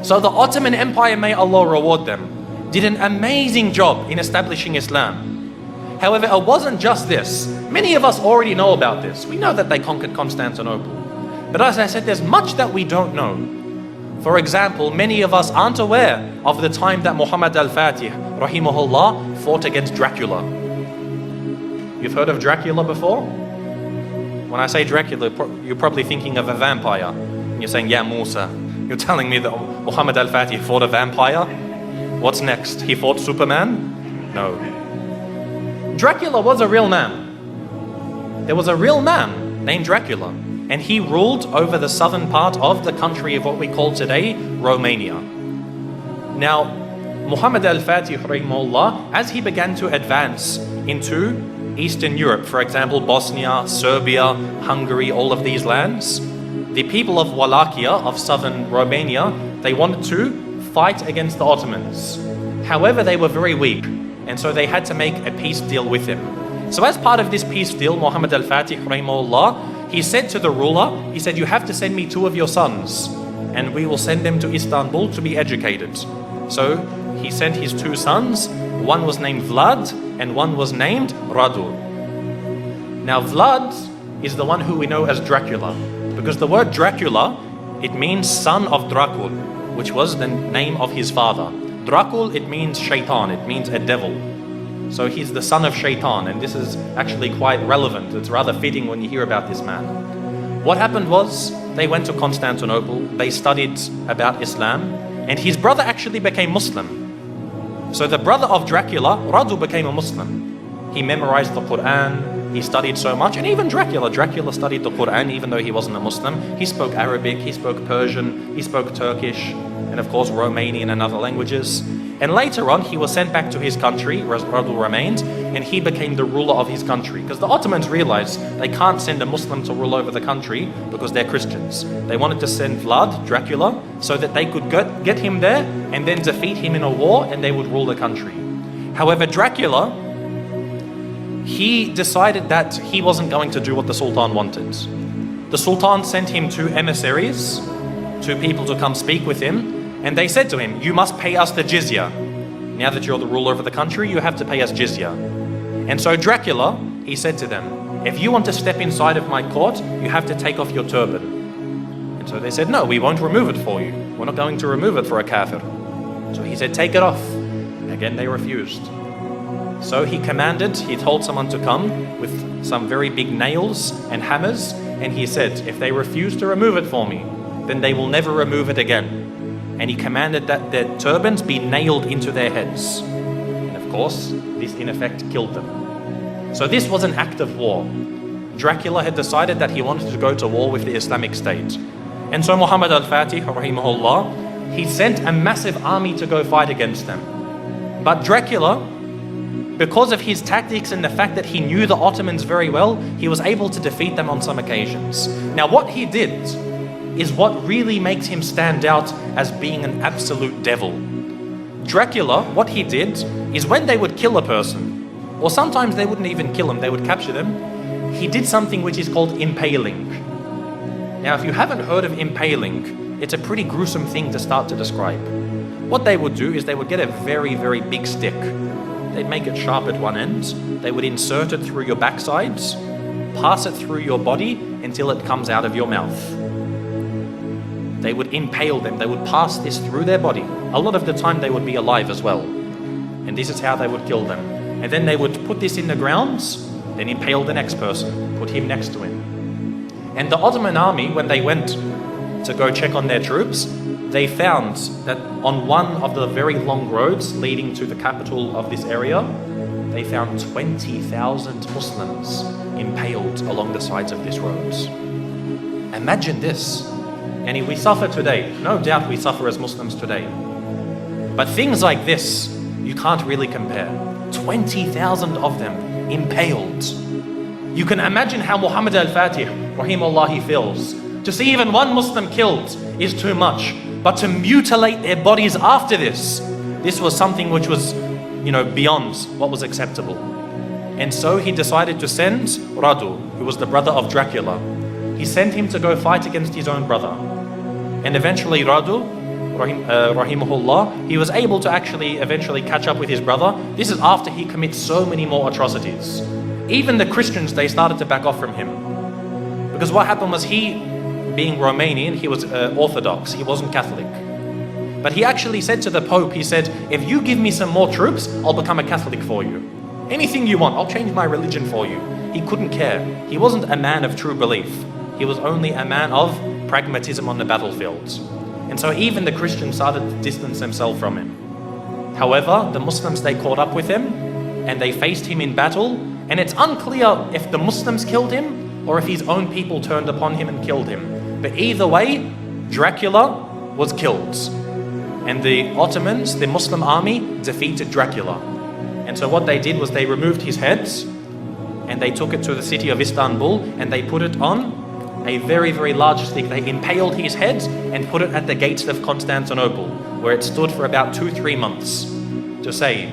So the Ottoman Empire, may Allah reward them, did an amazing job in establishing Islam. However, it wasn't just this. Many of us already know about this. We know that they conquered Constantinople. But as I said, there's much that we don't know. For example, many of us aren't aware of the time that Muhammad al-Fatih, rahimahullah, fought against Dracula. You've heard of Dracula before? When I say Dracula, you're probably thinking of a vampire. And you're saying, yeah, Musa, you're telling me that Muhammad al-Fatih fought a vampire? What's next? He fought Superman? No. Dracula was a real man. There was a real man named Dracula, and he ruled over the southern part of the country of what we call today Romania. Now, Muhammad al-Fatih, rahimahullah, as he began to advance into Eastern Europe, for example, Bosnia, Serbia, Hungary, all of these lands, the people of Wallachia, of southern Romania, they wanted to fight against the Ottomans. However, they were very weak, and so they had to make a peace deal with him. So as part of this peace deal, Muhammad al-Fatih, rahimahullah, he said to the ruler, he said, you have to send me 2 of your sons, and we will send them to Istanbul to be educated. So he sent his 2 sons. One was named Vlad, and one was named Radu. Now Vlad is the one who we know as Dracula, because the word Dracula, it means son of Dracul, which was the name of his father. Dracul, it means shaitan, it means a devil. So he's the son of shaitan, and this is actually quite relevant. It's rather fitting when you hear about this man. What happened was, they went to Constantinople, they studied about Islam, and his brother actually became Muslim. So the brother of Dracula, Radu, became a Muslim. He memorized the Quran, he studied so much, and even Dracula studied the Quran even though he wasn't a Muslim. He spoke Arabic, he spoke Persian, he spoke Turkish, and of course Romanian and other languages. And later on, he was sent back to his country, Radu remained, and he became the ruler of his country. Because the Ottomans realized they can't send a Muslim to rule over the country because they're Christians. They wanted to send Vlad, Dracula, so that they could get him there and then defeat him in a war, and they would rule the country. However, Dracula, he decided that he wasn't going to do what the Sultan wanted. The Sultan sent him 2 emissaries, 2 people to come speak with him, and they said to him, you must pay us the jizya. Now that you're the ruler of the country, you have to pay us jizya. And so Dracula, he said to them, if you want to step inside of my court, you have to take off your turban. And so they said, no, we won't remove it for you. We're not going to remove it for a kafir. So he said, take it off. Again, they refused. So he told someone to come with some very big nails and hammers, and he said, if they refuse to remove it for me, then they will never remove it again. And he commanded that their turbans be nailed into their heads. And of course, this in effect killed them. So this was an act of war. Dracula had decided that he wanted to go to war with the Islamic State. And so Muhammad al-Fatih, rahimahullah, he sent a massive army to go fight against them. But Dracula, because of his tactics and the fact that he knew the Ottomans very well, he was able to defeat them on some occasions. Now what he did is what really makes him stand out as being an absolute devil. Dracula, what he did is when they would kill a person, or sometimes they wouldn't even kill him, they would capture them, he did something which is called impaling. Now, if you haven't heard of impaling, it's a pretty gruesome thing to start to describe. What they would do is they would get a very, very big stick. They'd make it sharp at one end, they would insert it through your backsides, pass it through your body until it comes out of your mouth. They would impale them, they would pass this through their body. A lot of the time they would be alive as well. And this is how they would kill them. And then they would put this in the ground, then impale the next person, put him next to him. And the Ottoman army, when they went to go check on their troops, they found that on one of the very long roads leading to the capital of this area, they found 20,000 Muslims impaled along the sides of this road. Imagine this. And we suffer today. No doubt we suffer as Muslims today. But things like this, you can't really compare. 20,000 of them impaled. You can imagine how Muhammad al-Fatih, rahimahullah, he feels. To see even one Muslim killed is too much. But to mutilate their bodies after this was something which was, beyond what was acceptable. And so he decided to send Radu, who was the brother of Dracula. He sent him to go fight against his own brother. And eventually Radu, rahimahullah, he was able to actually eventually catch up with his brother. This is after he commits so many more atrocities. Even the Christians, they started to back off from him. Because what happened was, he, being Romanian, he was Orthodox, he wasn't Catholic. But he actually said to the Pope, he said, if you give me some more troops, I'll become a Catholic for you. Anything you want, I'll change my religion for you. He couldn't care. He wasn't a man of true belief. He was only a man of pragmatism on the battlefields. And so even the Christians started to distance themselves from him. However, the Muslims, they caught up with him and they faced him in battle. And it's unclear if the Muslims killed him or if his own people turned upon him and killed him. But either way, Dracula was killed. And the Ottomans, the Muslim army, defeated Dracula. And so what they did was they removed his heads and they took it to the city of Istanbul and they put it on a very, very large stick. They impaled his head and put it at the gates of Constantinople, where it stood for about 2-3 months, to say,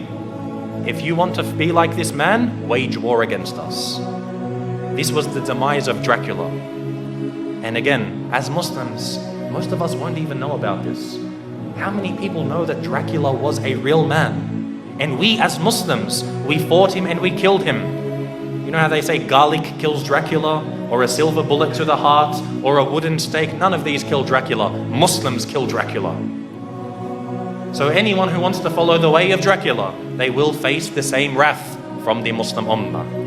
if you want to be like this man, wage war against us. This was the demise of Dracula. And again, as Muslims, most of us won't even know about this. How many people know that Dracula was a real man? And we as Muslims, we fought him and we killed him. You know how they say garlic kills Dracula, or a silver bullet to the heart, or a wooden stake? None of these kill Dracula. Muslims kill Dracula. So anyone who wants to follow the way of Dracula, they will face the same wrath from the Muslim Ummah.